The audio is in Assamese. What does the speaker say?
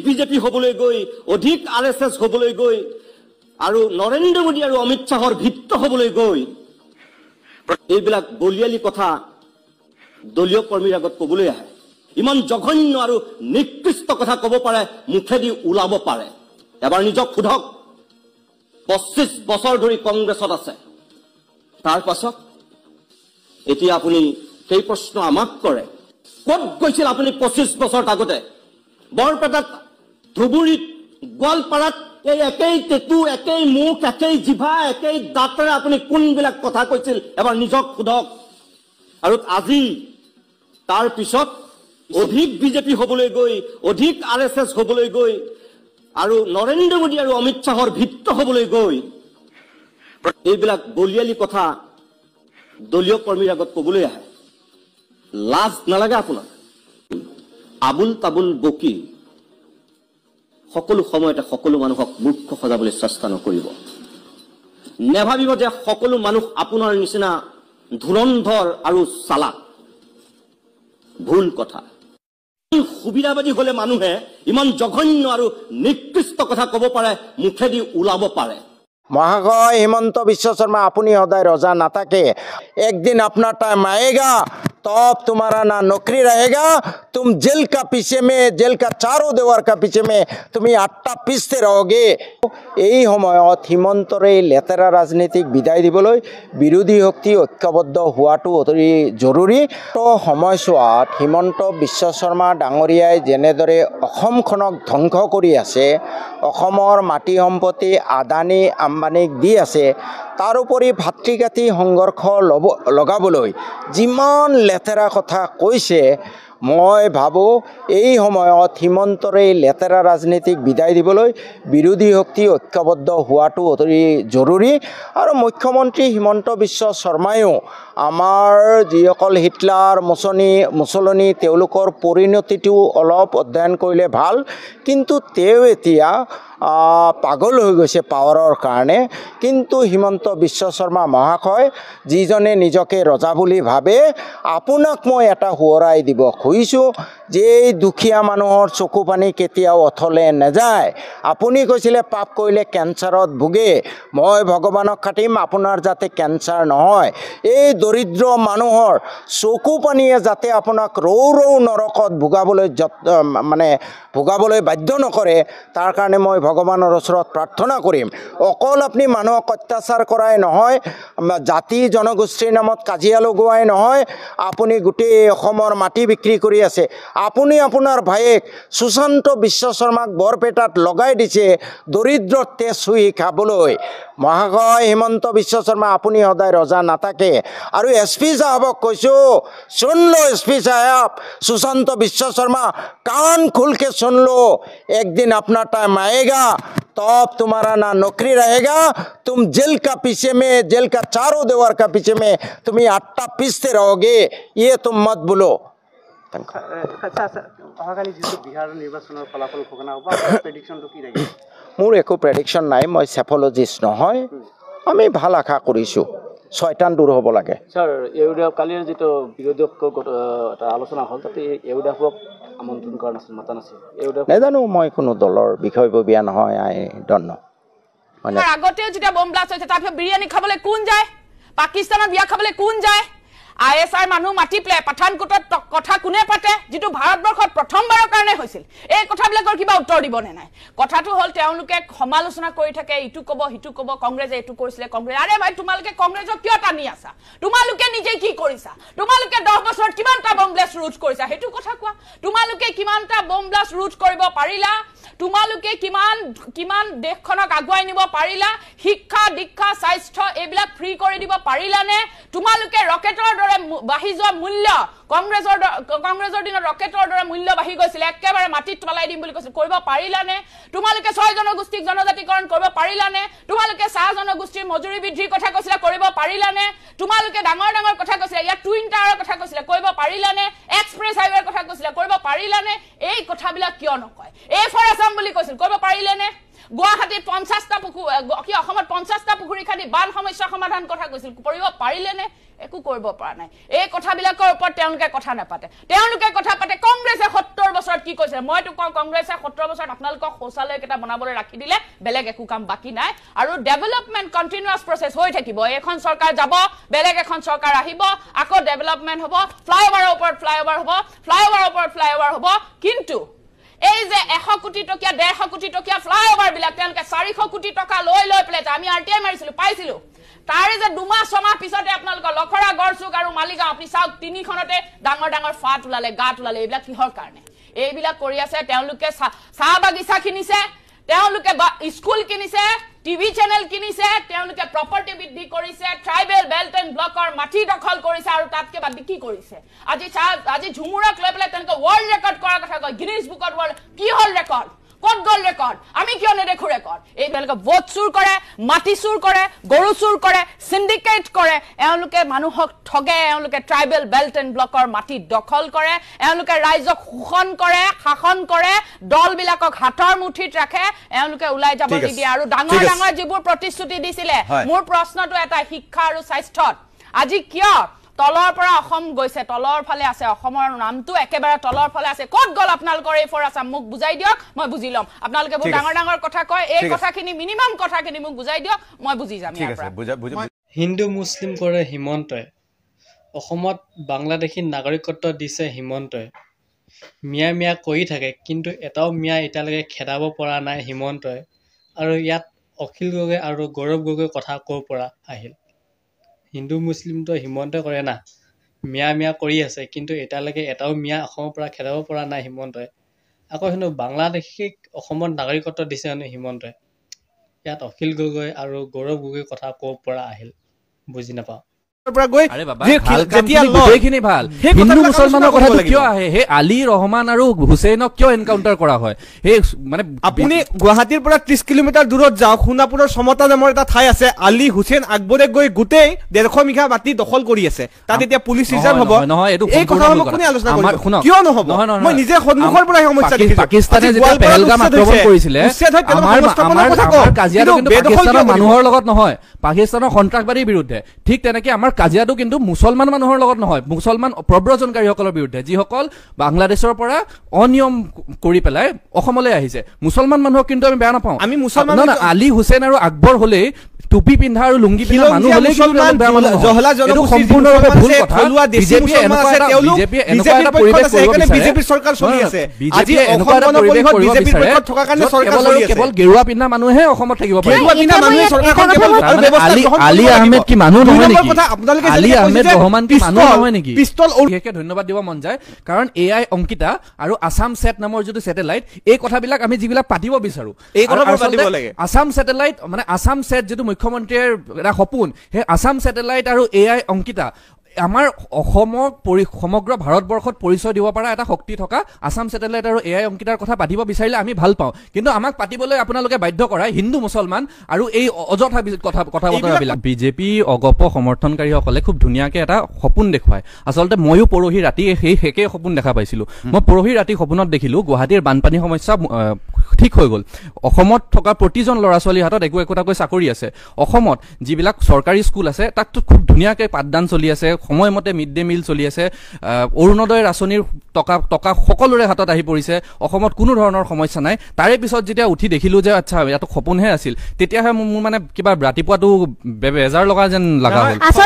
বিজেপি হবলৈ গৈ অধিক RSS হবলৈ গৈ আৰু নৰেন্দ্ৰ মোদী আৰু অমিত শাহৰ ভিত্ত হবলৈ গৈ এইবিলাক বলিয়ালি কথা দলীয় কৰ্মীৰ আগত কবলৈ আহে ইমান জঘন্য আৰু নিকৃষ্ট কথা ক'ব পাৰে মুখেদি ওলাব পাৰে এবাৰ নিজক সোধক 25 বছৰ ধৰি কংগ্ৰেছত আছে তাৰ পাছত এতিয়া আপুনি সেই প্ৰশ্ন আমাক কৰে ক'ত গৈছিল আপুনি 25 বছৰ আগতে বৰপেটাত ধুবুৰীত গোৱালপাৰাত এই একেই টেটু একেই মুখ একেই জিভা একেই দাঁতেৰে আপুনি কোনবিলাক কথা কৈছিল এবাৰ নিজক সোধক আৰু আজি তাৰ পিছত অধিক বিজেপি হবলৈ গৈ অধিক RSS হবলৈ গৈ আৰু নৰেন্দ্ৰ মোদী আৰু অমিত শাহৰ ভিত্ত হবলৈ গৈ এইবিলাক বলিয়ালি কথা দলীয় কৰ্মীৰ আগত কবলৈ আহে লাজ নালাগে আপোনাৰ আবুল তাবুল বকি সকলো সময়তে সকলো মানুহক মূৰ্খ সজাবলৈ চেষ্টা নকৰিব নেভাবিব যে সকলো মানুহ আপোনাৰ নিচিনা ধুৰন্ধৰ আৰু চালাক ভুল কথা সুবিধাবাদী হলে মানুহে ইমান জঘন্য আৰু নিকৃষ্ট কথা ক'ব পাৰে মুখেদি ওলাব পাৰে মহাশয় হিমন্ত বিশ্ব শৰ্মা আপুনি সদায় ৰজা নাথাকে একদিন আপোনাৰ টাইম আएगा तब तुम्हारा ना नौकरी रहेगा तुम जेल का पीछे में जेल का चारों दीवार का पीछे में तुम आट्टा पीसते रहोगे এই সময়ত হিমন্তৰে লেতেৰা ৰাজনীতিক বিদায় দিবলৈ বিৰোধী শক্তি ঐক্যবদ্ধ হোৱাটো অতি জৰুৰী তো সময়ছোৱাত হিমন্ত বিশ্ব শৰ্মা ডাঙৰীয়াই যেনেদৰে অসমখনক ধ্বংস কৰি আছে অসমৰ মাটি সম্পত্তি আদানী আম্বানীক দি আছে তাৰোপৰি ভাতৃঘাতী সংঘৰ্ষ লগাবলৈ যিমান লেতেৰা কথা কৈছে মই ভাবো এই সময়ত হিমন্তৰে লেতেৰা ৰাজনীতিক বিদায় দিবলৈ বিৰোধী শক্তি ঐক্যবদ্ধ হোৱাটো অতি জৰুৰী আৰু মুখ্যমন্ত্ৰী হিমন্ত বিশ্ব শৰ্মায়ো আমাৰ যিসকল হিটলাৰ মুছলনি তেওঁলোকৰ পৰিণতিটো অলপ অধ্যয়ন কৰিলে ভাল কিন্তু তেওঁ এতিয়া পাগল হৈ গৈছে পাৱাৰৰ কাৰণে কিন্তু হিমন্ত বিশ্ব শৰ্মা মহাশয় যিজনে নিজকে ৰজা বুলি ভাবে আপোনাক মই এটা হুঁৰাই দিব খুজিছোঁ যে দুখীয়া মানুহৰ চকু পানী কেতিয়াও অথলে নাযায় আপুনি কৈছিলে পাপ কৰিলে কেঞ্চাৰত ভুগে মই ভগৱানক খাটিম আপোনাৰ যাতে কেঞ্চাৰ নহয় এই দৰিদ্ৰ মানুহৰ চকু পানীয়ে যাতে আপোনাক ৰৌ নৰকত ভোগাবলৈ বাধ্য নকৰে তাৰ কাৰণে মই ভগৱানৰ ওচৰত প্ৰাৰ্থনা কৰিম অকল আপুনি মানুহক অত্যাচাৰ কৰাই নহয় জাতি জনগোষ্ঠীৰ নামত কাজিয়া লগোৱাই নহয় আপুনি গোটেই অসমৰ মাটি বিক্ৰী কৰি আছে আপুনি আপোনাৰ ভাইক সুশান্ত বিশ্ব শৰ্মাক বৰপেটাত লগাই দিছে দৰিদ্ৰৰ তেজ চুই খাবলৈ মহাশয় হিমন্ত বিশ্ব শৰ্মা আপুনি সদায় ৰজা নাথাকে আৰু SP সাহেবক কৈছো सुन लो SP साहब सुशांत विश्व शर्मा कान खोल के सुन लो एक दिन अपना टाइम आएगा तब तुम्हारा ना नौकरी रहेगा तुम जेल का पीछे में जेल का चारों दीवार का पीछे में तुम आट्टा पीसते रहोगे ये तुम मत बोलो मोर एको प्रेडिक्शन নাই মই সেফোলজিস্ট নহয় আমি ভাল আশা কৰিছো শয়তান দূৰ হ'ব লাগে স্যাৰ ইউডিএফ কালিৰ যেটো বিৰোধী এটা আলোচনা হল তাতে ইউডিএফক আমন্ত্ৰণ কৰা নাছিল মাতা নাছিল ইউডিএফ নেজানো মই কোনো দলৰ বিষয়ববীয়া নহয় আই ডন্ট নো মানে আগতে যেটা বম ব্লাস্ট হৈছে তাৰ বিৰিয়ানী খাবলৈ কোন যায় পাকিস্তানত বিয়া খাবলৈ কোন যায় ISR মানুহ মাটি প্লে পাঠানকোটত কথা কোনে পাতে যেটো ভাৰতবৰ্ষত প্ৰথমবাৰৰ কাৰণে হৈছিল এই কথাবিলাকৰ কিবা উত্তৰ দিব নাই কথাটো হল তেওঁলোকে সমালোচনা কৰি থাকে ইটু কব হিটু কব কংগ্ৰেছে এটু কৰিছিলে কংগ্ৰেছ আৰে ভাই তোমালোকে কংগ্ৰেছক কিয় টানি আছা তোমালোকে নিজে কি কৰিছা তোমালোকে 10 বছৰত কিমানটা বম ব্লাস্ট ৰুট কৰিছা হেতু কথা কোৱা তোমালোকে কিমানটা বম ব্লাস্ট ৰুট কৰিব পাৰিলা তোমালোকে কিমান দেশখনক আগুৱাই নিব পাৰিলা শিক্ষা দীক্ষা স্বাস্থ্য এবিলাক ফ্ৰী কৰি দিব পাৰিলানে তোমালোকে ৰকেটৰ দৰে বাহি যোৱা মূল্য কংগ্ৰেছৰ দিনৰ ৰকেটৰ দৰে মূল্য বাহি গৈছিল একেবাৰে মাটিত তলাই দিম বুলি কৈছিল কৰিব পাৰিলানে তোমালোকে 6 জনগোষ্ঠীক জনজাতিকৰণ কৰিব পাৰিলানে তোমালোকে 7 জনগোষ্ঠীৰ মজুৰি বৃদ্ধিৰ কথা কৈছিল কৰিব পাৰিলানে তোমালোকে ডাঙৰ কথা কৈছিল ইয়া টুইন টাৱাৰৰ কথা কৈছিল কৰিব পাৰিলানে এক্সপ্ৰেছ হাইৱেৰ কথা কৈছিল কৰিব পাৰিলানে এই কথাবিলাক কিয় নকয় এই ফৰ আছাম বুলি কৈছিল কৰিব পাৰিলে নে গুৱাহাটীত 50টা কি অসমত 50টা পুখুৰী খান্দি বান সমস্যা সমাধান কথা কৈছিল কৰিব পাৰিলে নে একো কৰিব পৰা নাই এই কথাবিলাকৰ ওপৰত তেওঁলোকে কথা নাপাতে তেওঁলোকে কথা পাতে কংগ্ৰেছে 70 বছৰত কি কৈছে মইতো কওঁ কংগ্ৰেছে 70 বছৰত আপোনালোকক শৌচালয় কেইটা বনাবলৈ ৰাখি দিলে বেলেগ একো কাম বাকি নাই আৰু ডেভেলপমেন্ট কন্টিনিউয়াস প্ৰসেস হৈ থাকিব এখন চৰকাৰ যাব বেলেগ এখন চৰকাৰ আহিব আকৌ ডেভেলপমেন্ট হ'ব ফ্লাইওভাৰৰ ওপৰত ফ্লাইওভাৰ হ'ব ফ্লাইওভাৰৰ ওপৰত ফ্লাইওভাৰ হ'ব কিন্তু এই যে 100 কোটি টকা 150 কোটি টকা ফ্লাইওভাৰ বিলাক তেওঁলোকে 400 কোটি টকা লৈ পেলে আমি আৰটিআই মাৰিছিলো পাইছিলো তাৰে যে দুমাহ ছমাহ পিছতে আপোনালোকৰ লখৰা গড়চুক আৰু মালিগাঁও আপুনি চাওক তিনিখনতে ডাঙৰ ডাঙৰ ফাট ওলালে গাত ওলালে এইবিলাক কিহৰ কাৰণে এইবিলাক কৰি আছে তেওঁলোকে চাহ বাগিচা কিনিছে তেওঁলোকে স্কুল কিনিছে টিভি চেনেল কিনিছে তেওঁলোকে প্ৰপাৰ্টি বৃদ্ধি কৰিছে ট্ৰাইবেল বেল্ট এণ্ড ব্লকৰ মাটি দখল কৰিছে আৰু তাতকে বাদ কি কৰিছে আজি ঝুমুৰাক লৈ পেলাই তেওঁলোকে ৱৰ্ল্ড ৰেকৰ্ড কৰাৰ কথা কয় গিনিজ বুকত ৱৰ্ল্ড কি হ'ল ৰেকৰ্ড ক'ত গ'ল ৰেকৰ্ড আমি কিয় নেদেখো ৰেকৰ্ড এইবিলাকে ভোট চুৰ কৰে মাটি চুৰ কৰে গৰু চুৰ কৰে সিন্ডিকেট কৰে এওঁলোকে মানুহক ঠগে এওঁলোকে ট্ৰাইবেল বেল্ট এণ্ড ব্লকৰ মাটি দখল কৰে এওঁলোকে ৰাইজক শোষণ কৰে শাসন কৰে দলবিলাকক হাতৰ মুঠিত ৰাখে এওঁলোকে ওলাই যাব নিদিয়ে আৰু ডাঙৰ ডাঙৰ যিবোৰ প্ৰতিশ্ৰুতি দিছিলে মোৰ প্ৰশ্নটো এটা শিক্ষা আৰু স্বাস্থ্যত আজি কিয় তলৰ পৰা অসম গৈছে তলৰ ফালে আছে অসমৰ নামটো একেবাৰে তলৰ ফালে আছে ক'ত গ'ল আপোনালোকৰ এই ফৰ আছাম মোক বুজাই দিয়ক মই বুজি লম আপোনালোকে বহুত ডাঙৰ ডাঙৰ কথা কয় এই কথাখিনি মিনিমাম কথাখিনি মোক বুজাই দিয়ক মই বুজি যাম ইয়াৰ পৰা হিন্দু মুছলিম কৰে হিমন্তই অসমত বাংলাদেশী নাগৰিকত্ব দিছে হিমন্তই মিয়া কৰি থাকে কিন্তু এটাও মিয়া এতিয়ালৈকে খেদাব পৰা নাই হিমন্তই আৰু ইয়াত অখিল গগৈ আৰু গৌৰৱ গগৈ কথা ক'ৰ পৰা আহিল হিন্দু মুছলিমটো হিমন্তই কৰে না মিয়া কৰি আছে কিন্তু এতিয়ালৈকে এটাও মিয়া অসমৰ পৰা খেদাব পৰা নাই হিমন্তই আকৌ কিন্তু বাংলাদেশীক অসমত নাগৰিকত্ব দিছে হিমন্তই ইয়াত অখিল গগৈ আৰু গৌৰৱ গগৈ কথা ক'ৰ পৰা আহিল বুজি নাপাওঁ হিন্দু মুছলমানৰ কথাটো কিয় আহে সেই আলী ৰহমান আৰু হুছেইনক কিয় এনকাউণ্টাৰ কৰা হয় সেই মানে আপুনি গুৱাহাটীৰ পৰা 30 কিলোমিটাৰ দূৰত যাওক সোণাপুৰৰ সমতা নামৰ এটা ঠাই আছে আলী হুছেইন আকবৰে গৈ গোটেই 150 বিঘা মাটি দখল কৰি আছে তাত এতিয়া পুলিচ ৰিজাৰ্ভ হ'ব এই কথাসমূহ কোনে আলোচনা কৰিব কিয় নহ'ব মই নিজে সন্মুখৰ পৰা এই সমস্যা দেখিছো পাকিস্তানে যেতিয়া পেহেলগাম আক্ৰমণ কৰিছিলে আমাৰ কাজিয়াটো কিন্তু পাকিস্তানৰ মানুহৰ লগত নহয় পাকিস্তানৰ সন্ত্ৰাসবাদীৰ বিৰুদ্ধে ঠিক তেনেকে আমাৰ কাজিয়াটো কিন্তু মুছলমান মানুহৰ লগত নহয় মুছলমান প্ৰব্ৰজনকাৰীসকলৰ বিৰুদ্ধে যিসকল বাংলাদেশৰ পৰা অনিয়ম কৰি পেলাই অসমলৈ আহিছে মুছলমান মানুহক কিন্তু আমি বেয়া নাপাওঁ আমি মুছলমান আলী হুছেইন আৰু আকবৰ হলেই টুপি পিন্ধা আৰু লুঙ্গি পিন্ধা মানুহ হলে সম্পূৰ্ণৰূপে ভুল কথা বিজেপিয়ে এনেকুৱা এটা পৰিৱেশ বিজেপিৰ চৰকাৰ চলি আছে আজি এনেকুৱা এটা পৰিৱেশ বিজেপিৰ পক্ষত থকা কাৰণে চৰকাৰ চলি আছে কেৱল গেৰুৱা পিন্ধা মানুহে অসমত থাকিব পাৰে গেৰুৱা পিন্ধা মানুহে চৰকাৰখন কেৱল আলী আহমেদ কি মানুহ নহয় নেকি আলী আহমেদ ৰহমান কি মানুহ নহয় নেকি পিস্তল বিশেষকৈ ধন্যবাদ দিব মন যায় কাৰণ এআই অংকিতা আৰু আসাম সেট নামৰ যিটো স্যাটেলাইট এই কথাবিলাক আমি যিবিলাক পাতিব বিচাৰো এই কথা পাতিব লাগে আসাম স্যাটেলাইট মানে আসাম সেট যেটো মুখ্যমন্ত্ৰীৰ এটা সপোন হে আসাম স্যাটেলাইট আৰু এআই অংকিতা আমাৰ অসমৰ সমগ্ৰ ভাৰতবৰ্ষত পৰিচয় দিব পৰা এটা শক্তি থকা আসাম স্যাটেলাইট আৰু এআই অংকিতাৰ কথা পাতিব বিচাৰিলে আমি ভাল পাওঁ কিন্তু আমাক পাতিবলৈ আপোনালোকে বাধ্য কৰায় হিন্দু মুছলমান আৰু এই অযথা কথা বতৰাবিলাক বিজেপি অগপ সমৰ্থনকাৰীসকলে খুব ধুনীয়াকৈ এটা সপোন দেখুৱায় আচলতে ময়ো পৰহি ৰাতি সেই একেই সপোন দেখা পাইছিলোঁ মই পৰহি ৰাতি সপোনত দেখিলোঁ গুৱাহাটীৰ বানপানী সমস্যা ঠিক হৈ গ'ল অসমত থকা প্ৰতিজন ল'ৰা ছোৱালীৰ হাতত একোটাকৈ চাকৰি আছে অসমত যিবিলাক চৰকাৰী স্কুল আছে তাততো খুব ধুনীয়াকৈ পাঠদান চলি আছে সময়মতে মিড ডে মিল চলি আছে অৰুণোদয় আঁচনিৰ টকা সকলোৰে হাতত আহি পৰিছে অসমত কোনো ধৰণৰ সমস্যা নাই তাৰে পিছত যেতিয়া উঠি দেখিলোঁ যে আচ্ছা ইয়াতো সপোনহে আছিল তেতিয়াহে মোৰ মানে কিবা ৰাতিপুৱাটো বেজাৰ লগা যেন লগা হ'ল